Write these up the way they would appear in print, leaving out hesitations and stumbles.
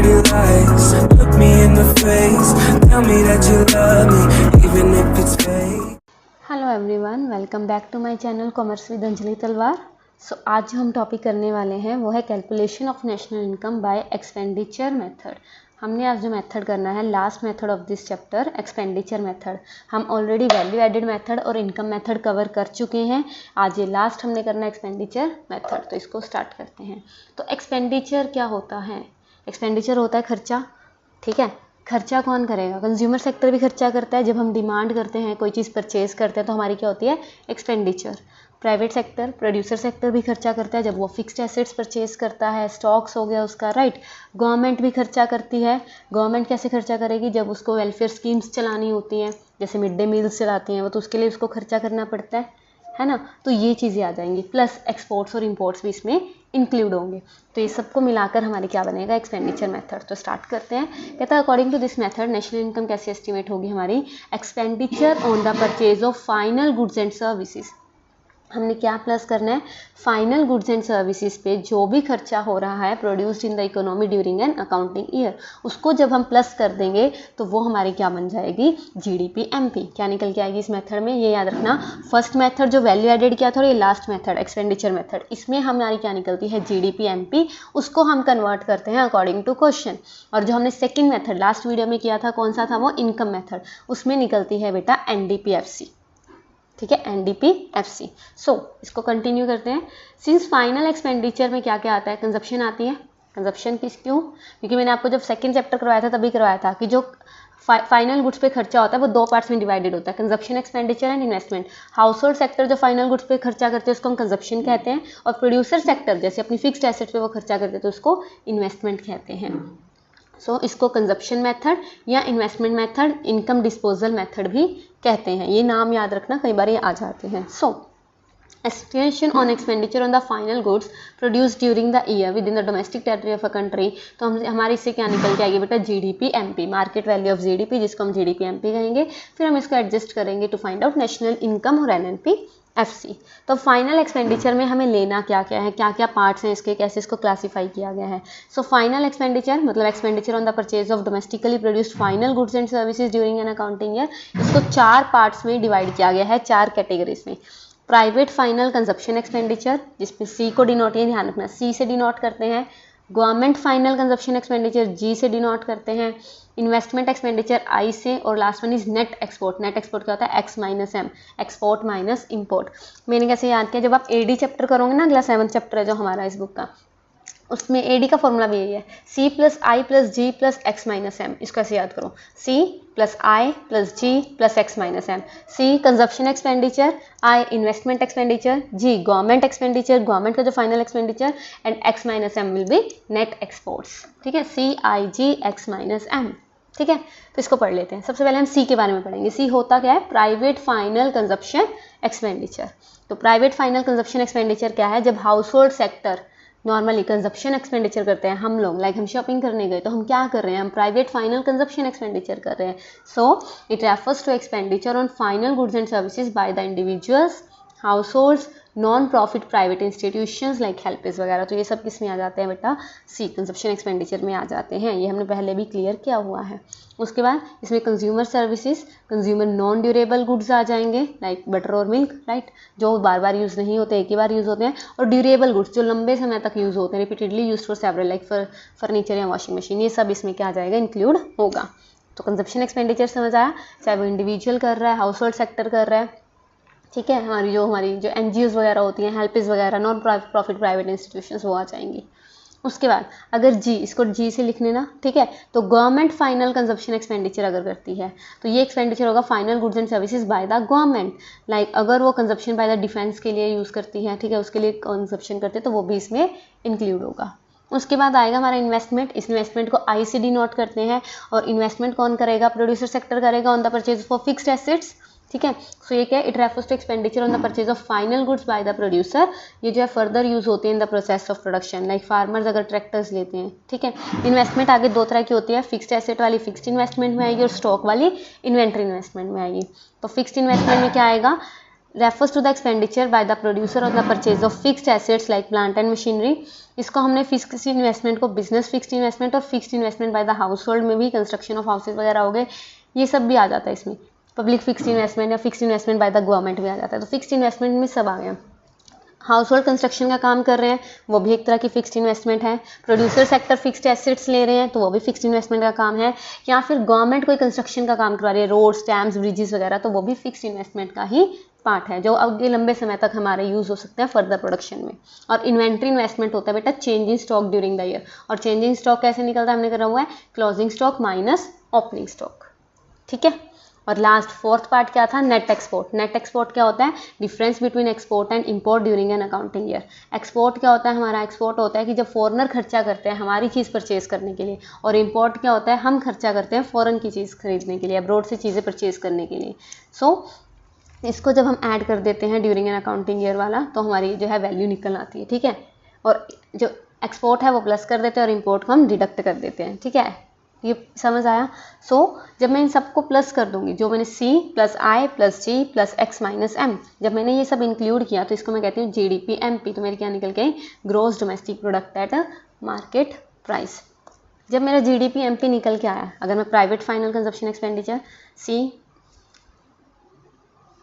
pretty lies. Look me in the face, tell me that you love me, even if it's fake. Hello everyone, welcome back to my channel commerce with Anjali Talwar. So आज जो हम topic करने वाले हैं वो है calculation of national income by expenditure method. हमने आज जो मेथड करना है, last method of this chapter, expenditure method. हम ऑलरेडी वैल्यू एडेड मेथड और इनकम मेथड कवर कर चुके हैं। आज ये लास्ट हमने करना है एक्सपेंडिचर मेथड, तो इसको स्टार्ट करते हैं। तो एक्सपेंडिचर क्या होता है? एक्सपेंडिचर होता है खर्चा, ठीक है। खर्चा कौन करेगा? कंज्यूमर सेक्टर भी खर्चा करता है। जब हम डिमांड करते हैं, कोई चीज़ परचेज करते हैं, तो हमारी क्या होती है? Expenditure. Private sector, producer sector भी खर्चा करता है जब वो फिक्स्ड एसेट्स परचेज करता है, स्टॉक्स हो गया उसका, राइट। गवर्नमेंट भी खर्चा करती है। गवर्नमेंट कैसे खर्चा करेगी? जब उसको वेलफेयर स्कीम्स चलानी होती हैं, जैसे मिड डे मील्स चलाती हैं वो, तो उसके लिए उसको खर्चा करना पड़ता है ना। तो ये चीज़ें आ जाएंगी, प्लस एक्सपोर्ट्स और इम्पोर्ट्स भी इसमें इंक्लूड होंगे। तो ये सबको मिलाकर हमारे क्या बनेगा? Expenditure method. तो स्टार्ट करते हैं। कहता है according to this method national income कैसे एस्टिमेट होगी हमारी? Expenditure on the purchase of final goods and services. हमने क्या प्लस करना है? फाइनल गुड्स एंड सर्विसेज पे जो भी खर्चा हो रहा है produced in the economy during an accounting year, उसको जब हम प्लस कर देंगे तो वो हमारी क्या बन जाएगी? GDP MP. क्या निकल के आएगी इस मेथड में? ये याद रखना, फर्स्ट मेथड जो वैल्यू एडेड किया था और ये लास्ट मेथड एक्सपेंडिचर मेथड, इसमें हमारी क्या निकलती है? GDP MP. उसको हम कन्वर्ट करते हैं अकॉर्डिंग टू क्वेश्चन। और जो हमने सेकेंड मेथड लास्ट वीडियो में किया था, कौन सा था वो? Income method. उसमें निकलती है बेटा एनडीपीएफसी, ठीक है, एनडीपीएफसी। सो इसको कंटिन्यू करते हैं। सिंस फाइनल एक्सपेंडिचर में क्या क्या आता है? कंजप्शन आती है। कंजप्शन क्यों? क्योंकि मैंने आपको जब सेकंड चैप्टर करवाया था तभी करवाया था कि जो फाइनल गुड्स पे खर्चा होता है वो दो पार्ट्स में डिवाइडेड होता है, consumption expenditure and investment. House hold sector जो फाइनल गुड्स पे खर्चा करते हैं उसको हम कंजप्शन कहते हैं, और प्रोड्यूसर सेक्टर जैसे अपनी फिक्स्ड एसेट्स पे वो खर्चा करते हैं तो उसको इन्वेस्टमेंट कहते हैं। सो इसको कंजप्शन मेथड या investment method, income disposal method भी कहते हैं। ये नाम याद रखना, कई बार ये आ जाते हैं। So estimation on expenditure on the final goods produce during the year within the domestic territory of a country. तो हम हमारे इससे क्या निकल के आएगी बेटा? GDP MP, market value of GDP, जिसको हम जीडीपी एमपी कहेंगे। फिर हम इसको एडजस्ट करेंगे to find out national income और एनएनपी एफसी। तो फाइनल एक्सपेंडिचर में हमें लेना क्या क्या है, क्या क्या पार्ट्स हैं इसके, कैसे इसको क्लासीफाई किया गया है। सो फाइनल एक्सपेंडिचर मतलब expenditure on the purchase of domestically produced final goods and services during an accounting year. इसको चार पार्ट्स में डिवाइड किया गया है, चार कैटेगरीज में। प्राइवेट फाइनल कंजप्शन एक्सपेंडिचर, जिसमें सी को डिनोट, ये ध्यान रखना, सी से डिनोट करते हैं। Government final consumption expenditure G से डिनोट करते हैं। इन्वेस्टमेंट एक्सपेंडिचर आई से, और last one is net export. Net export क्या होता है? X minus M, export minus import. मैंने कैसे याद किया? जब आप एडी चैप्टर करोगे ना, अगला 7th चैप्टर है जो हमारा इस बुक का, उसमें एडी का फॉर्मूला भी यही है, C plus I plus G plus X minus M. इसको ऐसे याद करो, C plus I plus G plus X minus M. C consumption expenditure, I investment expenditure, G government expenditure, government का जो final expenditure, and X minus M will be net exports. ठीक है, C I G X minus M. ठीक है, तो इसको पढ़ लेते हैं। सबसे पहले हम सी के बारे में पढ़ेंगे। सी होता क्या है? Private final consumption expenditure. तो प्राइवेट फाइनल कंजप्शन एक्सपेंडिचर क्या है? जब house hold sector normally consumption expenditure करते हैं, हम लोग लाइक हम शॉपिंग करने गए तो हम क्या कर रहे हैं? हम प्राइवेट फाइनल कंजप्शन एक्सपेंडिचर कर रहे हैं। So it refers to expenditure on final goods and services by the individuals, households, non profit private institutions like HelpAge वगैरह। तो ये सब किस में आ जाते हैं बेटा? सी कंजप्शन एक्सपेंडिचर में आ जाते हैं। ये हमने पहले भी क्लियर किया हुआ है। उसके बाद इसमें consumer services, consumer non durable goods आ जाएंगे लाइक बटर और मिल्क, राइट, जो बार बार यूज़ नहीं होते, एक ही बार यूज़ होते हैं। और ड्यूरेबल गुड्स जो लंबे समय तक यूज़ होते हैं, repeatedly use for several, like furniture या वॉशिंग मशीन, ये सब इसमें क्या आ जाएगा? इंक्लूड होगा। तो कंजप्शन एक्सपेंडिचर समझ आया, चाहे वो इंडिविजुअल कर रहा है, हाउस होल्ड सेक्टर कर रहा है, ठीक है, हमारी जो एनजीओज वगैरह होती हैं, हेल्पेज वगैरह, नॉन प्रॉफिट प्राइवेट इंस्टीट्यूशंस, वो आ जाएंगी। उसके बाद अगर जी, इसको जी से लिख लेना, ठीक है। तो गवर्नमेंट फाइनल कंजप्शन एक्सपेंडिचर अगर करती है तो ये एक्सपेंडिचर होगा final goods and services by the government. Like अगर वो कंजप्शन बाय द डिफेंस के लिए यूज़ करती है, ठीक है, उसके लिए कंजप्शन करते हैं तो वो भी इसमें इंक्लूड होगा। उसके बाद आएगा हमारा इन्वेस्टमेंट। इस इन्वेस्टमेंट को आई से डिनोट करते हैं, और इन्वेस्टमेंट कौन करेगा? प्रोड्यूसर सेक्टर करेगा on the purchase for fixed assets. ठीक है, सो ये क्या है? It refers to expenditure on the purchase of final goods by the producer. ये जो है फर्दर यूज होते हैं in the process of production, like farmers अगर ट्रैक्टर्स लेते हैं, ठीक है। इन्वेस्टमेंट आगे दो तरह की होती है, फिक्स्ड एसेट वाली फिक्स्ड इन्वेस्टमेंट में आएगी, और स्टॉक वाली इन्वेंट्री इन्वेस्टमेंट में आएगी। तो फिक्स्ड इन्वेस्टमेंट में क्या आएगा? Refers to the expenditure by the producer on the purchase of fixed assets like plant and machinery. इसको हमने फिक्स्ड इन्वेस्टमेंट को बिजनेस फिक्स्ड इन्वेस्टमेंट और fixed investment by the household में भी, कंस्ट्रक्शन ऑफ हाउसेज वगैरह हो गए, ये सब भी आ जाता है इसमें। पब्लिक फिक्स्ड इन्वेस्टमेंट या fixed investment by the government भी आ जाता है। तो फिक्स्ड इन्वेस्टमेंट में सब आ गया। हाउस होल्ड कंस्ट्रक्शन का काम कर रहे हैं, वो भी एक तरह की फिक्स्ड इन्वेस्टमेंट है। प्रोड्यूसर सेक्टर फिक्स्ड एसेट्स ले रहे हैं, तो वो भी फिक्स्ड इन्वेस्टमेंट का काम है। या फिर गवर्नमेंट कोई कंस्ट्रक्शन का काम करवा रही है, रोड्स, डैम्स, ब्रिजेस वगैरह, तो वो भी फिक्स्ड इन्वेस्टमेंट का ही पार्ट है, जो आगे लंबे समय तक हमारे यूज़ हो सकते हैं फर्दर प्रोडक्शन में। और इन्वेंट्री इन्वेस्टमेंट होता है बेटा change in stock during the year. और चेंज इन स्टॉक कैसे निकलता है, हमने करा हुआ है closing stock minus opening stock. ठीक है। और लास्ट फोर्थ पार्ट क्या था, नेट एक्सपोर्ट। नेट एक्सपोर्ट क्या होता है, difference between export and import during an accounting year. Export क्या होता है, हमारा एक्सपोर्ट होता है कि जब फॉरेनर खर्चा करते हैं हमारी चीज़ परचेज करने के लिए, और इंपोर्ट क्या होता है, हम खर्चा करते हैं फॉरेन की चीज़ खरीदने के लिए, अब्रोड से चीज़ें परचेज करने के लिए। सो इसको जब हम ऐड कर देते हैं ड्यूरिंग एन अकाउंटिंग ईयर वाला, तो हमारी जो है वैल्यू निकल आती है। ठीक है। और जो एक्सपोर्ट है वो प्लस कर देते हैं और इंपोर्ट को हम डिडक्ट कर देते हैं। ठीक है, ये समझ आया। सो जब मैं इन सबको प्लस कर दूंगी, जो मैंने C plus I plus G plus X minus M, जब मैंने ये सब इंक्लूड किया तो इसको मैं कहती हूँ GDP MP। तो मेरे क्या निकल गई, gross domestic product at market price. जब मेरा GDP MP निकल के आया, अगर मैं private final consumption expenditure C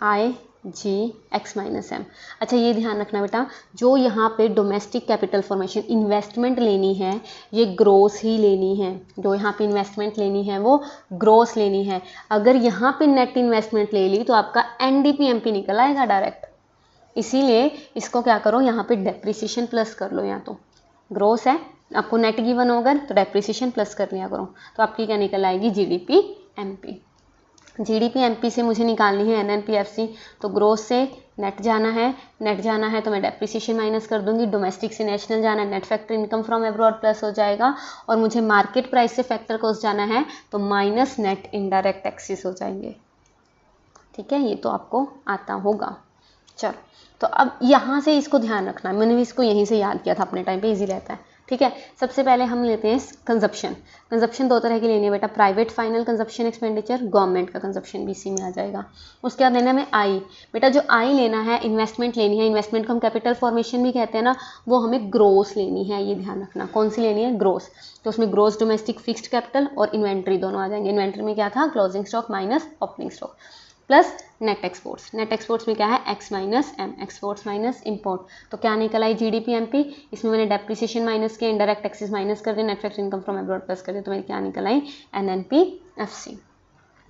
I G X minus M। अच्छा ये ध्यान रखना बेटा, जो यहाँ पे डोमेस्टिक कैपिटल फॉर्मेशन इन्वेस्टमेंट लेनी है, ये ग्रोस ही लेनी है। जो यहाँ पे इन्वेस्टमेंट लेनी है वो ग्रोस लेनी है। अगर यहाँ पे नेट इन्वेस्टमेंट ले ली तो आपका NDP MP निकल आएगा डायरेक्ट। इसीलिए इसको क्या करो, यहाँ पे डेप्रिसिएशन प्लस कर लो। या तो ग्रोस है, आपको नेट गिवन होगा तो डेप्रिसिएशन प्लस कर लिया करो, तो आपकी क्या निकल आएगी, GDP MP। GDP MP से मुझे निकालनी है NNPFC, तो ग्रोस से नेट जाना है, नेट जाना है तो मैं डेप्रिसिएशन माइनस कर दूंगी, डोमेस्टिक से नेशनल जाना है, net factor income from abroad plus हो जाएगा, और मुझे मार्केट प्राइस से फैक्टर कॉस्ट जाना है तो माइनस नेट इनडायरेक्ट टैक्सेस हो जाएंगे। ठीक है, ये तो आपको आता होगा। चलो, तो अब यहाँ से इसको ध्यान रखना, मैंने भी इसको यहीं से याद किया था अपने टाइम पे, इजी रहता है। ठीक है, सबसे पहले हम लेते हैं कंजप्शन। कंजप्शन दो तरह की लेनी है बेटा, private final consumption expenditure, government का कंजप्शन भी इसी में आ जाएगा। उसके बाद लेना है आई। बेटा जो आई लेना है, इन्वेस्टमेंट लेनी है, इन्वेस्टमेंट को हम कैपिटल फॉर्मेशन भी कहते हैं ना, वो हमें ग्रोस लेनी है। ये ध्यान रखना, कौन सी लेनी है, ग्रोस। तो उसमें ग्रोस डोमेस्टिक फिक्स्ड कैपिटल और इन्वेंट्री दोनों आ जाएंगे। इन्वेंट्री में क्या था, closing stock minus opening stock, plus net exports. Net exports में क्या है, X minus M, exports minus import. तो क्या निकल आई, GDP MP। इसमें मैंने डेप्रिसिएशन माइनस किया, इंडायरेक्ट टैक्सेस माइनस कर दिया, net factor income from abroad plus कर दिया, तो मेरी क्या निकल आई, NNPFC।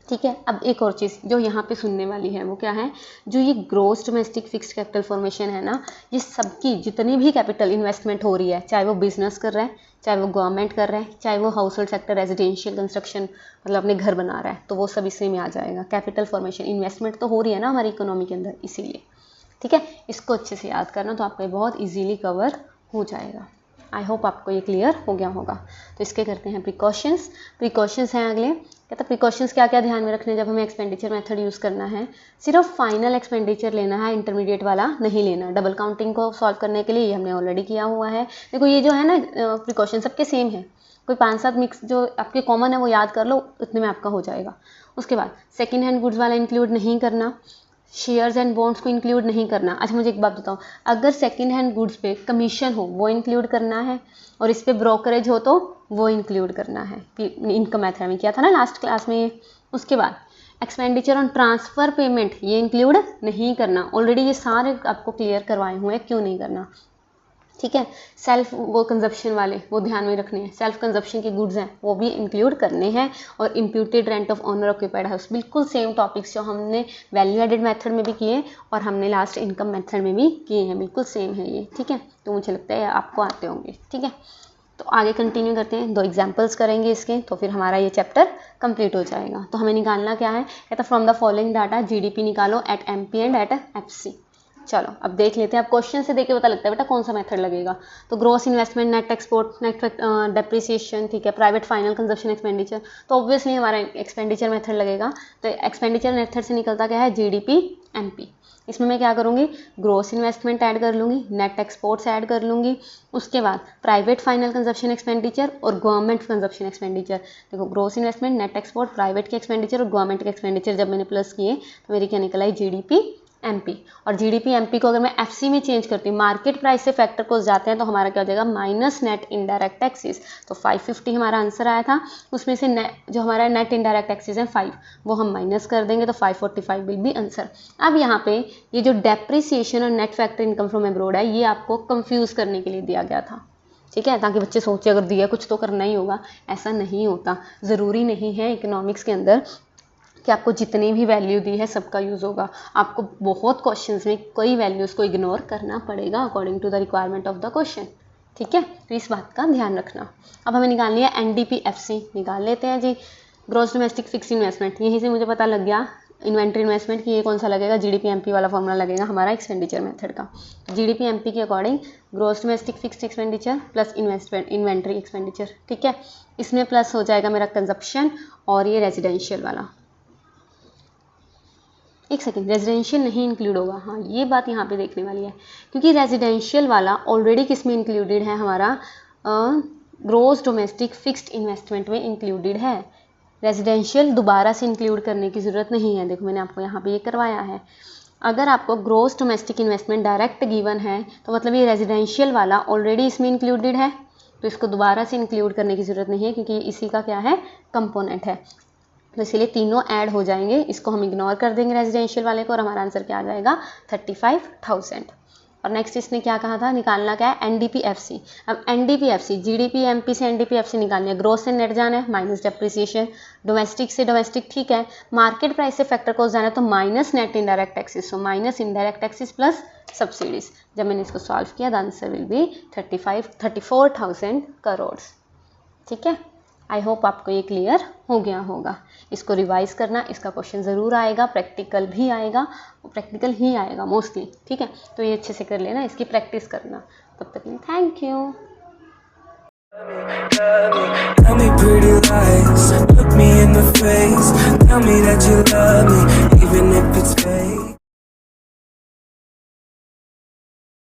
ठीक है, अब एक और चीज़ जो यहाँ पे सुनने वाली है वो क्या है, जो ये gross domestic fixed capital formation है ना, ये सबकी जितनी भी कैपिटल इन्वेस्टमेंट हो रही है, चाहे वो बिजनेस कर रहा है, चाहे वो गवर्नमेंट कर रहा है, चाहे वो house hold sector residential construction मतलब अपने घर बना रहा है, तो वो सब इसी में आ जाएगा। कैपिटल फॉर्मेशन इन्वेस्टमेंट तो हो रही है ना हमारी इकोनॉमी के अंदर, इसीलिए। ठीक है, इसको अच्छे से याद करना तो आपको बहुत ईजीली कवर हो जाएगा। आई होप आपको ये क्लियर हो गया होगा। तो इसके करते हैं प्रिकॉशंस। प्रिकॉशंस हैं अगले, कहता है प्रिकॉशंस क्या क्या ध्यान में रखने जब हमें एक्सपेंडिचर मेथड यूज़ करना है। सिर्फ फाइनल एक्सपेंडिचर लेना है, इंटरमीडिएट वाला नहीं लेना। डबल काउंटिंग को सॉल्व करने के लिए ये हमने ऑलरेडी किया हुआ है। देखो ये जो है ना प्रिकॉशन सबके सेम है, कोई 5-7 मिक्स जो आपके कॉमन है वो याद कर लो, उतने में आपका हो जाएगा। उसके बाद सेकेंड हैंड गुड्स वाला इंक्लूड नहीं करना, शेयर्स एंड बॉन्ड्स को इंक्लूड नहीं करना। अच्छा मुझे एक बात बताओ, अगर सेकंड हैंड गुड्स पे कमीशन हो वो इंक्लूड करना है, और इस पे ब्रोकरेज हो तो वो इंक्लूड करना है। इनकम मेथड में किया था ना लास्ट क्लास में ये। उसके बाद एक्सपेंडिचर ऑन ट्रांसफ़र पेमेंट ये इंक्लूड नहीं करना, ऑलरेडी ये सारे आपको क्लियर करवाए हुए हैं, क्यों नहीं करना। ठीक है, सेल्फ वो कंजप्शन वाले वो ध्यान में रखने हैं, सेल्फ कंजप्शन के गुड्स हैं वो भी इंक्लूड करने हैं, और imputed rent of owner occupied house, बिल्कुल सेम टॉपिक्स जो हमने वैल्यू एडेड मेथड में भी किए और हमने लास्ट इनकम मेथड में भी किए हैं, बिल्कुल सेम है ये। ठीक है, तो मुझे लगता है आपको आते होंगे। ठीक है, तो आगे कंटिन्यू करते हैं, 2 एग्जाम्पल्स करेंगे इसके, तो फिर हमारा ये चैप्टर कंप्लीट हो जाएगा। तो हमें निकालना क्या है, कहता from the following data GDP निकालो at MP and at FC। चलो अब देख लेते हैं, अब क्वेश्चन से देख के पता लगता है बेटा कौन सा मेथड लगेगा। तो gross investment, net export, net depreciation, ठीक है, प्राइवेट फाइनल कंजप्शन एक्सपेंडिचर, तो ऑब्वियसली हमारा एक्सपेंडिचर मेथड लगेगा। तो एक्सपेंडिचर मेथड से निकलता क्या है, GDP MP। इसमें मैं क्या करूँगी, ग्रोस इन्वेस्टमेंट ऐड कर लूँगी, नेट एक्सपोर्ट्स ऐड कर लूँगी, उसके बाद प्राइवेट फाइनल कंजप्शन एक्सपेंडिचर और गवर्नमेंट कंजप्शन एक्सपेंडिचर। देखो gross investment, net export, private के एक्सपेंडिचर और गवर्नमेंट के एक्सपेंडिचर जब मैंने प्लस किए तो मेरी क्या निकल आई, GDP MP। और GDP MP को अगर मैं FC में चेंज करती हूँ, मार्केट प्राइस से फैक्टर को जाते हैं तो हमारा क्या हो जाएगा, माइनस नेट इनडायरेक्ट टैक्सेस। तो 550 हमारा आंसर आया था, उसमें से जो हमारा नेट इनडायरेक्ट टैक्सेस हैं 5, वो हम माइनस कर देंगे तो 545 विल बी आंसर। अब यहाँ पे ये जो डेप्रिसिएशन और net factor income from abroad है, ये आपको कंफ्यूज करने के लिए दिया गया था, ठीक है, ताकि बच्चे सोचे अगर दिया कुछ तो करना ही होगा। ऐसा नहीं होता, ज़रूरी नहीं है इकोनॉमिक्स के अंदर कि आपको जितनी भी वैल्यू दी है सबका यूज़ होगा। आपको बहुत क्वेश्चंस में कई वैल्यूज़ को इग्नोर करना पड़ेगा according to the requirement of the question, ठीक है, तो इस बात का ध्यान रखना। अब हमें निकालनी है NDP-FC, निकाल लेते हैं जी। ग्रॉस डोमेस्टिक फिक्स इन्वेस्टमेंट, यहीं से मुझे पता लग गया इन्वेंट्री इन्वेस्टमेंट की ये कौन सा लगेगा, GDP MP वाला फॉर्मूला लगेगा हमारा एक्सपेंडिचर मेथड का। तो GDP MP के according gross domestic fixed expenditure plus inventory expenditure, ठीक है, इसमें प्लस हो जाएगा मेरा कंजप्शन और ये रेजिडेंशियल वाला। एक सेकेंड, रेजिडेंशियल नहीं इंक्लूड होगा, हाँ ये बात यहाँ पे देखने वाली है, क्योंकि रेजिडेंशियल वाला ऑलरेडी किस में इंक्लूडेड है, हमारा ग्रॉस डोमेस्टिक फिक्स्ड इन्वेस्टमेंट में इंक्लूडेड है। रेजिडेंशियल दोबारा से इंक्लूड करने की ज़रूरत नहीं है, देखो मैंने आपको यहाँ पे ये करवाया है। अगर आपको gross domestic investment direct given है तो मतलब ये रेजिडेंशियल वाला ऑलरेडी इसमें इंक्लूडेड है, तो इसको दोबारा से इंक्लूड करने की ज़रूरत नहीं है, क्योंकि इसी का क्या है, कंपोनेंट है। तो इसीलिए तीनों ऐड हो जाएंगे, इसको हम इग्नोर कर देंगे रेजिडेंशियल वाले को, और हमारा आंसर क्या आ जाएगा, 35,000। और नेक्स्ट इसने क्या कहा था, निकालना क्या है, NDP-FC। अब NDP-FC GDP MP से NDP-FC निकालनी है, ग्रोथ से नेट जाना है माइनस डेप्रिसिएशन, डोमेस्टिक से डोमेस्टिक, ठीक है, मार्केट प्राइस से फैक्टर को जाना है तो minus net indirect taxes, so minus indirect taxes plus subsidies. जब मैंने इसको सॉल्व किया the answer will be 34,000 crore, ठीक है। आई होप आपको ये क्लियर हो गया होगा। इसको रिवाइज करना, इसका क्वेश्चन ज़रूर आएगा, प्रैक्टिकल भी आएगा, प्रैक्टिकल ही आएगा मोस्टली, ठीक है, तो ये अच्छे से कर लेना, इसकी प्रैक्टिस करना। तब तक में thank you. Tell me pretty lies, look me in the face, tell me that you love me,